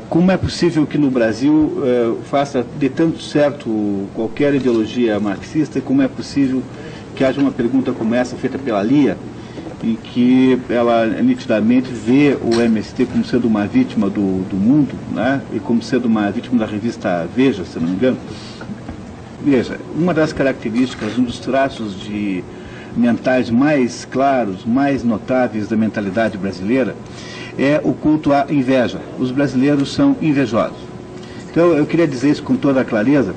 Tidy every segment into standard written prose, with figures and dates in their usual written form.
Como é possível que no Brasil faça de tanto certo qualquer ideologia marxista, e como é possível que haja uma pergunta como essa feita pela Lia, em que ela nitidamente vê o MST como sendo uma vítima do mundo, né, e como sendo uma vítima da revista Veja, se não me engano. Veja, uma das características, um dos traços mentais mais claros, mais notáveis da mentalidade brasileira é o culto à inveja. Os brasileiros são invejosos. Então eu queria dizer isso com toda a clareza,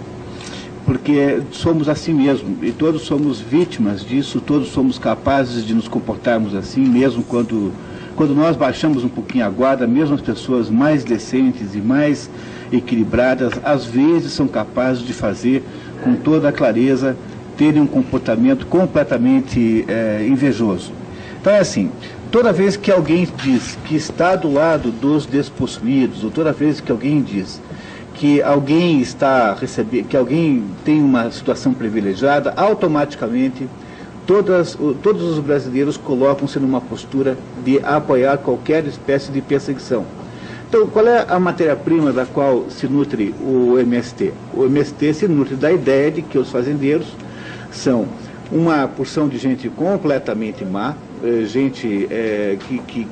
porque somos assim mesmo, e todos somos vítimas disso, todos somos capazes de nos comportarmos assim, mesmo quando nós baixamos um pouquinho a guarda, mesmo as pessoas mais decentes e mais equilibradas, às vezes são capazes de fazer com toda a clareza, terem um comportamento completamente invejoso. Então é assim, toda vez que alguém diz que está do lado dos despossuídos, ou toda vez que alguém diz que alguém que alguém tem uma situação privilegiada, automaticamente todos os brasileiros colocam-se numa postura de apoiar qualquer espécie de perseguição. Então, qual é a matéria-prima da qual se nutre o MST? O MST se nutre da ideia de que os fazendeiros são uma porção de gente completamente má, gente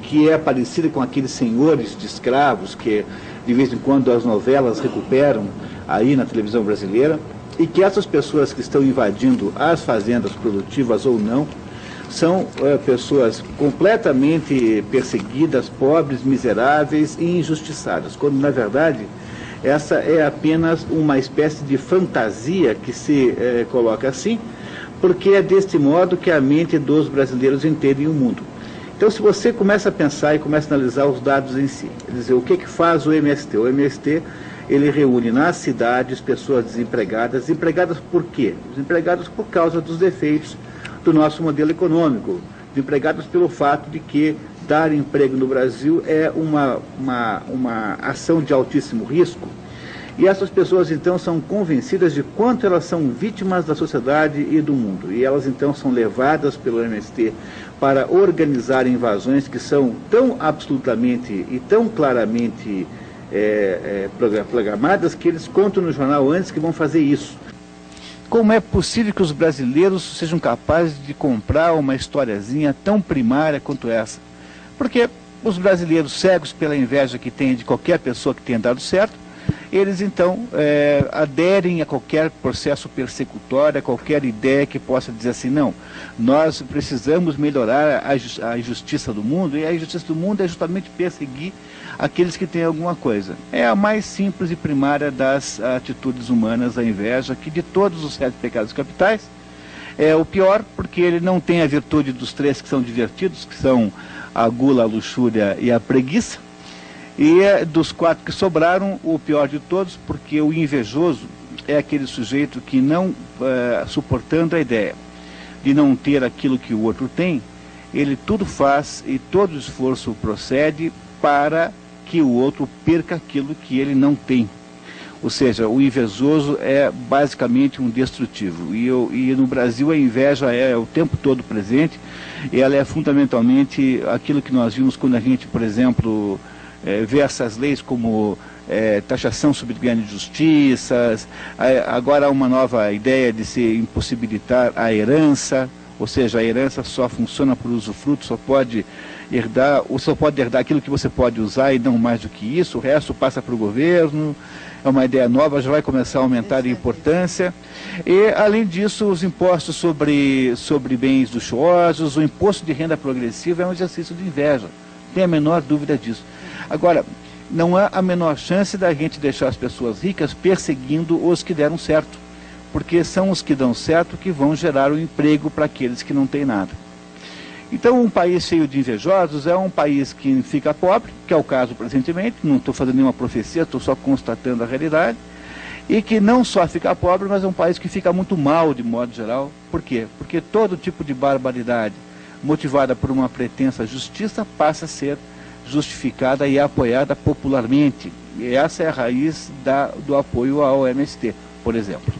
que é parecida com aqueles senhores de escravos que de vez em quando as novelas recuperam aí na televisão brasileira, e que essas pessoas que estão invadindo as fazendas produtivas ou não, são pessoas completamente perseguidas, pobres, miseráveis e injustiçadas, quando na verdade essa é apenas uma espécie de fantasia que se coloca assim, porque é deste modo que a mente dos brasileiros entende o mundo. Então, se você começa a pensar e começa a analisar os dados em si, quer dizer, o que faz o MST? O MST, ele reúne nas cidades pessoas desempregadas. Desempregadas por quê? Desempregadas por causa dos defeitos do nosso modelo econômico. Desempregadas pelo fato de que dar emprego no Brasil é uma ação de altíssimo risco. E essas pessoas, então, são convencidas de quanto elas são vítimas da sociedade e do mundo. E elas, então, são levadas pelo MST para organizar invasões que são tão absolutamente e tão claramente programadas que eles contam no jornal antes que vão fazer isso. Como é possível que os brasileiros sejam capazes de comprar uma historiazinha tão primária quanto essa? Porque os brasileiros, cegos pela inveja que têm de qualquer pessoa que tenha dado certo, eles então aderem a qualquer processo persecutório, a qualquer ideia que possa dizer assim, não, nós precisamos melhorar a justiça do mundo, e a justiça do mundo é justamente perseguir aqueles que têm alguma coisa. É a mais simples e primária das atitudes humanas, a inveja, que de todos os 7 pecados capitais é o pior, porque ele não tem a virtude dos 3 que são divertidos, que são a gula, a luxúria e a preguiça. E dos 4 que sobraram, o pior de todos, porque o invejoso é aquele sujeito que não, suportando a ideia de não ter aquilo que o outro tem, ele tudo faz e todo esforço procede para que o outro perca aquilo que ele não tem. Ou seja, o invejoso é basicamente um destrutivo. E no Brasil a inveja é o tempo todo presente, e ela é fundamentalmente aquilo que nós vimos quando a gente, por exemplo, vê essas leis como taxação sobre grandes justiças, agora há uma nova ideia de se impossibilitar a herança, ou seja, a herança só funciona por usufruto, só pode herdar aquilo que você pode usar e não mais do que isso, o resto passa para o governo. É uma ideia nova, já vai começar a aumentar de importância. E, além disso, os impostos sobre bens luxuosos, o imposto de renda progressiva é um exercício de inveja, não tem a menor dúvida disso. Agora, não há a menor chance da gente deixar as pessoas ricas perseguindo os que deram certo, porque são os que dão certo que vão gerar o emprego para aqueles que não têm nada. Então, um país cheio de invejosos é um país que fica pobre, que é o caso presentemente, não estou fazendo nenhuma profecia, estou só constatando a realidade, e que não só fica pobre, mas é um país que fica muito mal de modo geral. Por quê? Porque todo tipo de barbaridade motivada por uma pretensa justiça passa a ser justificada e apoiada popularmente. E essa é a raiz do apoio ao MST, por exemplo.